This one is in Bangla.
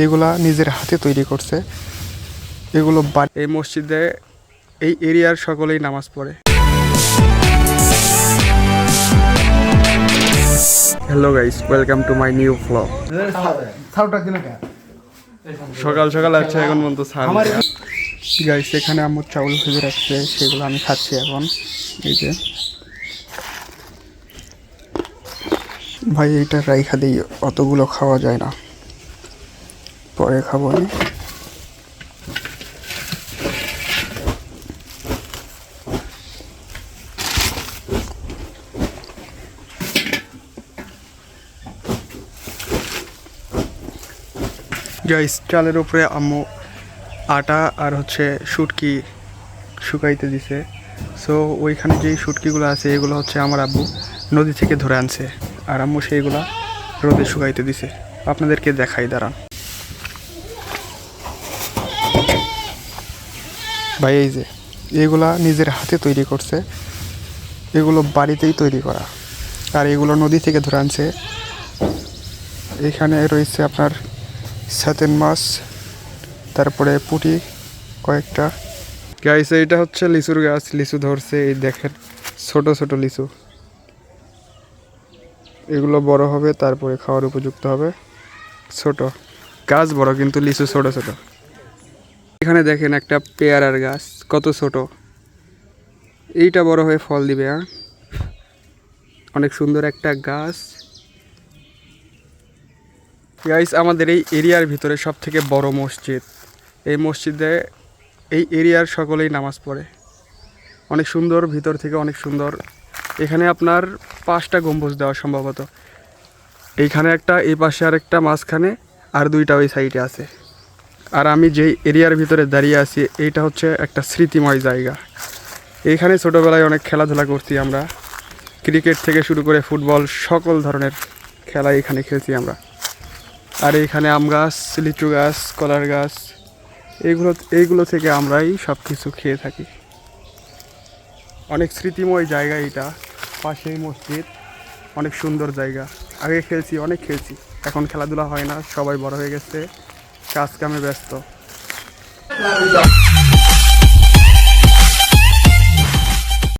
এগুলা নিজের হাতে তৈরি করছে। এগুলো এই মসজিদে এই এরিয়ার সকলেই নামাজ পড়ে। Hello guys, welcome to my new blog. সকাল সকাল আছে এখন পর্যন্ত ছাড় গাইস। এখানে আম্মু চাউল ভেজে রাখছে, সেগুলো আমি খাচ্ছি এখন। এই যে ভাই, এইটা রাইখা দিই, অতগুলো খাওয়া যায় না, পরে খাবো আমি। গাইস, চালের উপরে আম্মু আটা আর শুটকি শুকাইতে দিছে। সো ওইখানে যেই শুটকিগুলো আছে এগুলো আমার আব্বু নদী থেকে ধরে আনছে, আর আম্মু সেইগুলা রোদে শুকাইতে দিছে। আপনাদেরকে দেখাই, দাঁড়ান ভাই। এই যে এগুলা নিজের হাতে তৈরি করছে, এগুলো বাড়িতেই তৈরি করা, আর এগুলো নদী থেকে ধরে আনছে। এখানে রয়েছে আপনার সাতেন মাছ, তারপরে পুঁটি কয়েকটা। গাইস, এইটা লিচুর গাছ, লিচু ধরছে। এই দেখেন ছোট ছোট লিচু, এগুলো বড় হবে তারপরে খাওয়ার উপযুক্ত হবে। ছোট গাছ বড়, কিন্তু লিচু ছোট ছোট। এখানে দেখেন একটা পেয়ারার গাছ, কত ছোট। এইটা বড় হয়ে ফল দিবে। অনেক সুন্দর একটা গাছ। গাইস, আমাদের এই এরিয়ার ভিতরে সব থেকে বড় মসজিদ। এই মসজিদে এই এরিয়ার সকলেই নামাজ পড়ে। অনেক সুন্দর, ভিতর থেকে অনেক সুন্দর। এখানে আপনার 5টা গম্বুজ দেওয়া সম্ভবত। এইখানে একটা, এই পাশে আরেকটা, মাঝখানে আর 2টা ওই সাইডে আছে। আর আমি যেই এরিয়ার ভিতরে দাঁড়িয়ে আছি, এইটা একটা স্মৃতিময় জায়গা। এইখানে ছোটোবেলায় অনেক খেলাধুলা করছি আমরা। ক্রিকেট থেকে শুরু করে ফুটবল, সকল ধরনের খেলা এখানে খেলছি আমরা। আর এইখানে আম গাছ, লিচু গাছ, কলার গাছ, এইগুলো থেকে আমরাই সব কিছু খেয়ে থাকি। অনেক স্মৃতিময় জায়গা এটা, পাশেই মসজিদ, অনেক সুন্দর জায়গা। আগে খেলছি, অনেক খেলছি। এখন খেলাধুলা হয় না, সবাই বড় হয়ে গেছে, কাজ কামে ব্যস্ত।